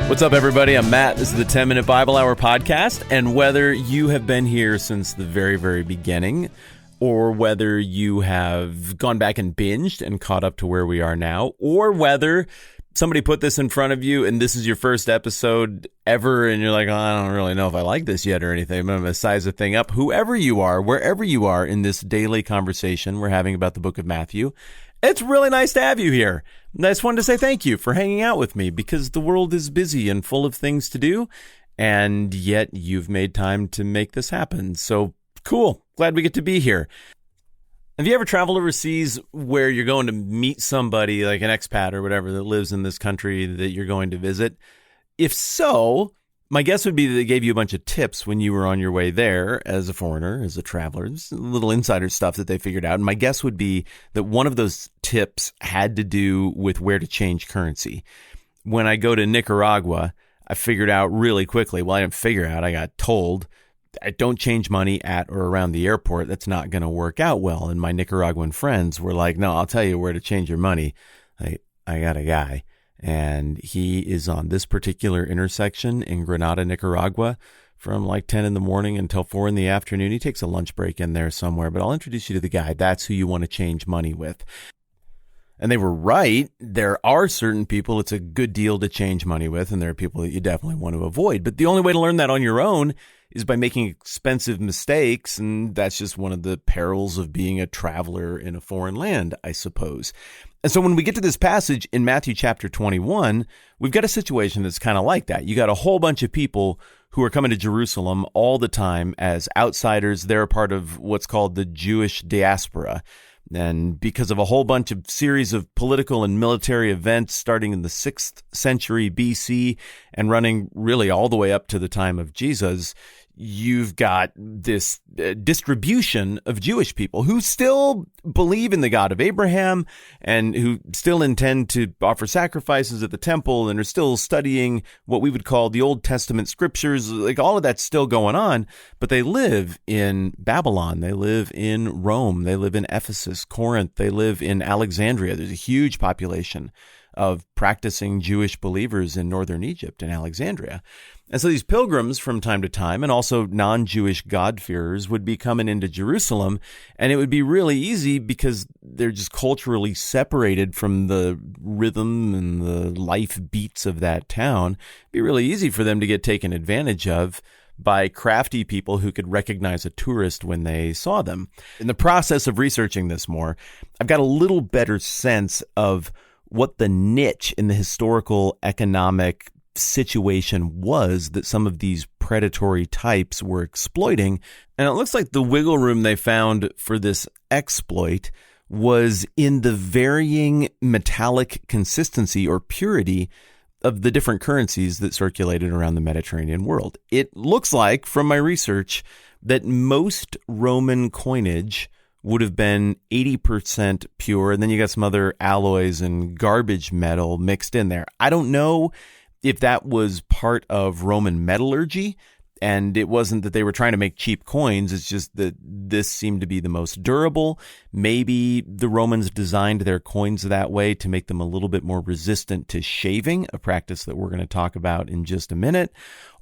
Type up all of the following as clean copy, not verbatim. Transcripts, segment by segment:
What's up, everybody? I'm Matt. This is the 10-Minute Bible Hour podcast, and whether you have been here since the very, very beginning, or whether you have gone back and binged and caught up to where we are now, or whether somebody put this in front of you and this is your first episode ever, and you're like, oh, I don't really know if I like this yet or anything, but I'm going to size the thing up. Whoever you are, wherever you are in this daily conversation we're having about the book of Matthew, it's really nice to have you here. I just wanted to say thank you for hanging out with me, because the world is busy and full of things to do, and yet you've made time to make this happen. So cool. Glad we get to be here. Have you ever traveled overseas where you're going to meet somebody like an expat or whatever that lives in this country that you're going to visit? If so, my guess would be that they gave you a bunch of tips when you were on your way there as a foreigner, as a traveler, just little insider stuff that they figured out. And my guess would be that one of those tips had to do with where to change currency. When I go to Nicaragua, I figured out really quickly, well, I didn't figure out, I got told, I don't change money at or around the airport. That's not going to work out well. And my Nicaraguan friends were like, no, I'll tell you where to change your money. I got a guy, and he is on this particular intersection in Granada, Nicaragua, from like 10 in the morning until 4 in the afternoon. He takes a lunch break in there somewhere, but I'll introduce you to the guy. That's who you want to change money with. And they were right. There are certain people it's a good deal to change money with, and there are people that you definitely want to avoid. But the only way to learn that on your own is by making expensive mistakes, and that's just one of the perils of being a traveler in a foreign land, I suppose. And so when we get to this passage in Matthew chapter 21, we've got a situation that's kind of like that. You got a whole bunch of people who are coming to Jerusalem all the time as outsiders. They're a part of what's called the Jewish diaspora. And because of a whole bunch of series of political and military events starting in the 6th century BC and running really all the way up to the time of Jesus, you've got this distribution of Jewish people who still believe in the God of Abraham and who still intend to offer sacrifices at the temple and are still studying what we would call the Old Testament scriptures. Like, all of that's still going on, but they live in Babylon. They live in Rome. They live in Ephesus, Corinth. They live in Alexandria. There's a huge population of practicing Jewish believers in northern Egypt and Alexandria. And so these pilgrims from time to time, and also non-Jewish God-fearers, would be coming into Jerusalem, and it would be really easy because they're just culturally separated from the rhythm and the life beats of that town. It'd be really easy for them to get taken advantage of by crafty people who could recognize a tourist when they saw them. In the process of researching this more, I've got a little better sense of what the niche in the historical economic situation was that some of these predatory types were exploiting. And it looks like the wiggle room they found for this exploit was in the varying metallic consistency or purity of the different currencies that circulated around the Mediterranean world. It looks like, from my research, that most Roman coinage would have been 80% pure, and then you got some other alloys and garbage metal mixed in there. I don't know if that was part of Roman metallurgy, and it wasn't that they were trying to make cheap coins. It's just that this seemed to be the most durable. Maybe the Romans designed their coins that way to make them a little bit more resistant to shaving, a practice that we're going to talk about in just a minute.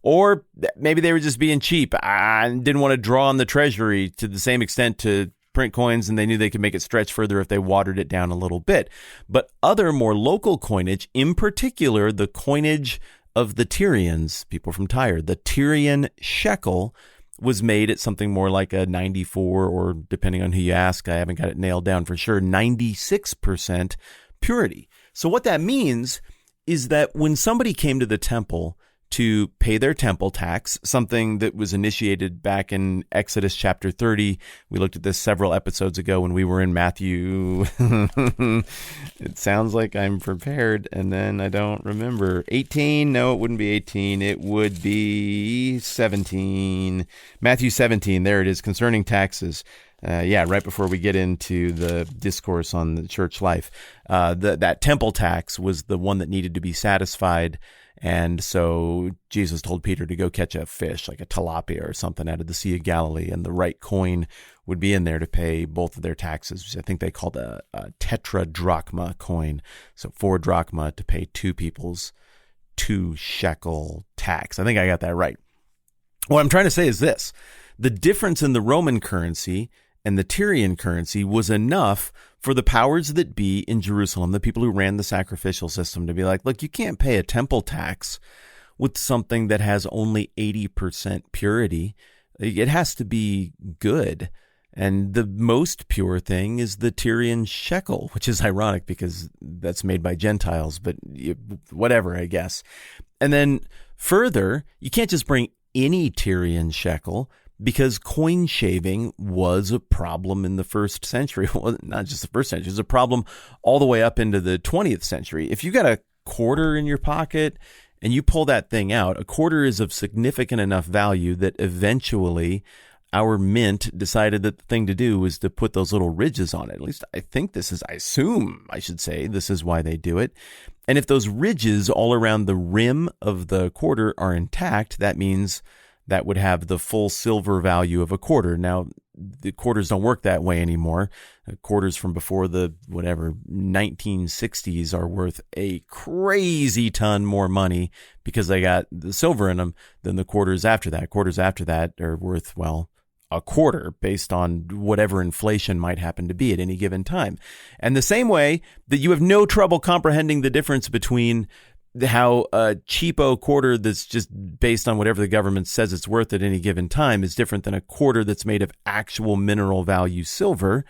Or maybe they were just being cheap and didn't want to draw on the treasury to the same extent to print coins, and they knew they could make it stretch further if they watered it down a little bit. But other more local coinage, in particular the coinage of the Tyrians, people from Tyre, the Tyrian shekel, was made at something more like a 94, or depending on who you ask, I haven't got it nailed down for sure, 96% purity. So what that means is that when somebody came to the temple to pay their temple tax, something that was initiated back in Exodus chapter 30. We looked at this several episodes ago when we were in Matthew. It sounds like I'm prepared, and then I don't remember. 18? No, it wouldn't be 18. It would be 17. Matthew 17, there it is, concerning taxes. Right before we get into the discourse on the church life. That temple tax was the one that needed to be satisfied. And so Jesus told Peter to go catch a fish, like a tilapia or something, out of the Sea of Galilee, and the right coin would be in there to pay both of their taxes, which I think they called a tetradrachma coin. So 4 drachma to pay 2 people's shekel tax. I think I got that right. What I'm trying to say is this. The difference in the Roman currency and the Tyrian currency was enough for the powers that be in Jerusalem, the people who ran the sacrificial system, to be like, look, you can't pay a temple tax with something that has only 80% purity. It has to be good. And the most pure thing is the Tyrian shekel, which is ironic because that's made by Gentiles, but whatever, I guess. And then further, you can't just bring any Tyrian shekel because coin shaving was a problem in the first century. Well, not just the first century, it was a problem all the way up into the 20th century. If you got a quarter in your pocket and you pull that thing out, a quarter is of significant enough value that eventually our mint decided that the thing to do was to put those little ridges on it. At least I assume this is why they do it. And if those ridges all around the rim of the quarter are intact, that means that would have the full silver value of a quarter. Now, the quarters don't work that way anymore. Quarters from before the 1960s are worth a crazy ton more money because they got the silver in them than the quarters after that. Quarters after that are worth, well, a quarter based on whatever inflation might happen to be at any given time. And the same way that you have no trouble comprehending the difference between how a cheapo quarter that's just based on whatever the government says it's worth at any given time is different than a quarter that's made of actual mineral value silver.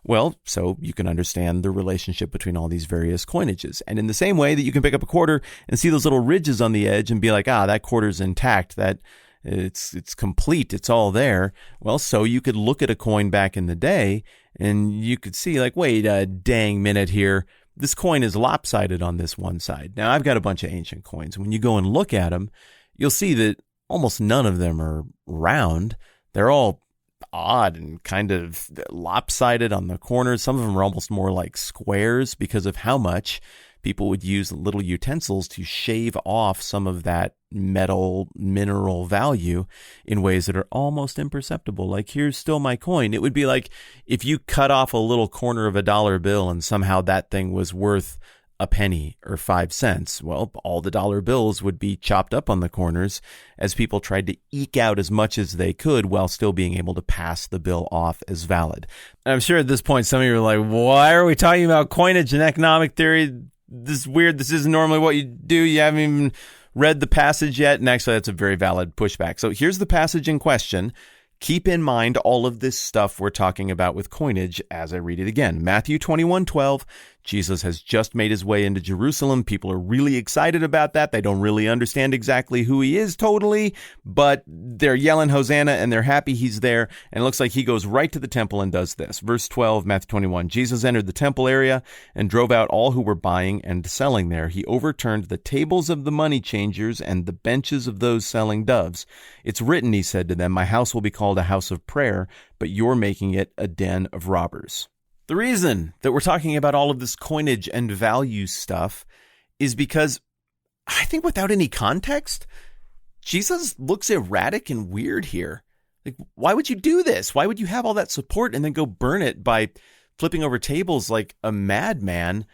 Well, so you can understand the relationship between all these various coinages. And in the same way that you can pick up a quarter and see those little ridges on the edge and be like, that quarter's intact, that it's complete, it's all there. Well, so you could look at a coin back in the day and you could see like, wait a dang minute here. This coin is lopsided on this one side. Now, I've got a bunch of ancient coins. When you go and look at them, you'll see that almost none of them are round. They're all odd and kind of lopsided on the corners. Some of them are almost more like squares because of how much people would use little utensils to shave off some of that metal mineral value in ways that are almost imperceptible. Like, here's still my coin. It would be like if you cut off a little corner of a dollar bill and somehow that thing was worth a penny or 5 cents. Well, all the dollar bills would be chopped up on the corners as people tried to eke out as much as they could while still being able to pass the bill off as valid. And I'm sure at this point, some of you are like, why are we talking about coinage and economic theory? This is weird. This isn't normally what you do. You haven't even read the passage yet. And actually, that's a very valid pushback. So here's the passage in question. Keep in mind all of this stuff we're talking about with coinage as I read it again. Matthew 21:12. Jesus has just made his way into Jerusalem. People are really excited about that. They don't really understand exactly who he is totally, but they're yelling Hosanna and they're happy he's there. And it looks like he goes right to the temple and does this. Verse 12, Matthew 21. Jesus entered the temple area and drove out all who were buying and selling there. He overturned the tables of the money changers and the benches of those selling doves. It's written, he said to them, my house will be called a house of prayer, but you're making it a den of robbers. The reason that we're talking about all of this coinage and value stuff is because I think without any context, Jesus looks erratic and weird here. Like, why would you do this? Why would you have all that support and then go burn it by flipping over tables like a madman?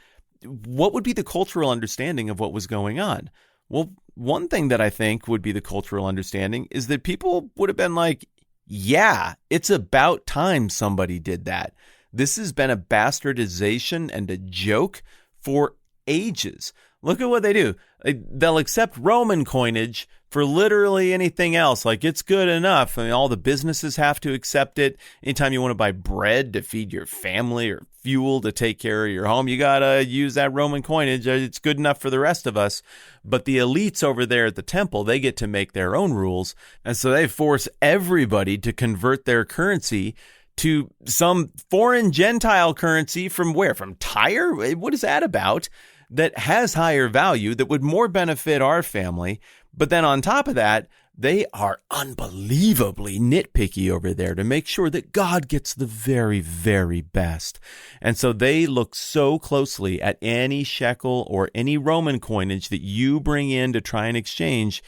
What would be the cultural understanding of what was going on? Well, one thing that I think would be the cultural understanding is that people would have been like, yeah, it's about time somebody did that. This has been a bastardization and a joke for ages. Look at what they do. They'll accept Roman coinage for literally anything else. Like, it's good enough. I mean, all the businesses have to accept it. Anytime you want to buy bread to feed your family or fuel to take care of your home, you got to use that Roman coinage. It's good enough for the rest of us. But the elites over there at the temple, they get to make their own rules. And so they force everybody to convert their currency to some foreign Gentile currency from where? From Tyre? What is that about? That has higher value, that would more benefit our family. But then on top of that, they are unbelievably nitpicky over there to make sure that God gets the very, very best. And so they look so closely at any shekel or any Roman coinage that you bring in to try and exchange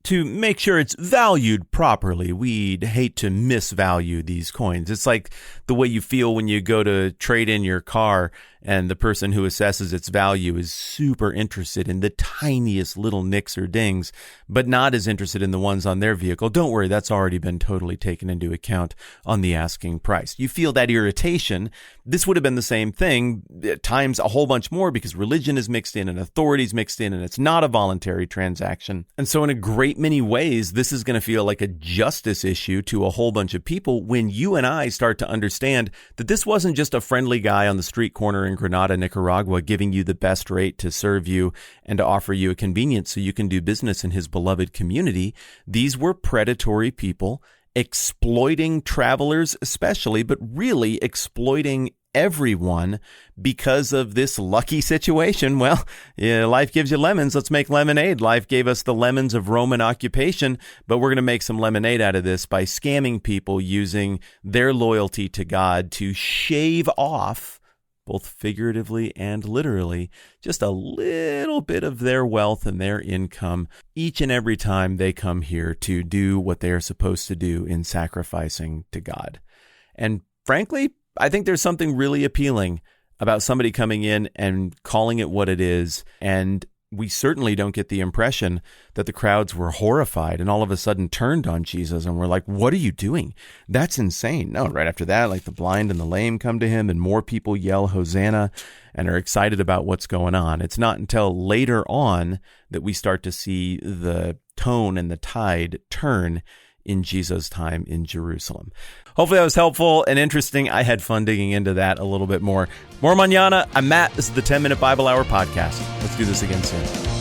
to make sure it's valued properly. We'd hate to misvalue these coins. It's like the way you feel when you go to trade in your car and the person who assesses its value is super interested in the tiniest little nicks or dings, but not as interested in the ones on their vehicle, don't worry, that's already been totally taken into account on the asking price. You feel that irritation. This would have been the same thing times a whole bunch more because religion is mixed in and authority is mixed in and it's not a voluntary transaction. And so in a great many ways, this is going to feel like a justice issue to a whole bunch of people when you and I start to understand that this wasn't just a friendly guy on the street corner in Granada, Nicaragua, giving you the best rate to serve you and to offer you a convenience so you can do business in his beloved community. These were predatory people exploiting travelers especially, but really exploiting everyone because of this lucky situation. Well, yeah, life gives you lemons. Let's make lemonade. Life gave us the lemons of Roman occupation, but we're going to make some lemonade out of this by scamming people using their loyalty to God to shave off, both figuratively and literally, just a little bit of their wealth and their income each and every time they come here to do what they are supposed to do in sacrificing to God. And frankly, I think there's something really appealing about somebody coming in and calling it what it is. And we certainly don't get the impression that the crowds were horrified and all of a sudden turned on Jesus and were like, what are you doing? That's insane. No, right after that, like the blind and the lame come to him and more people yell Hosanna and are excited about what's going on. It's not until later on that we start to see the tone and the tide turn in Jesus' time in Jerusalem. Hopefully that was helpful and interesting. I had fun digging into that a little bit more. More mañana. I'm Matt. This is the 10-Minute Bible Hour podcast. Let's do this again soon.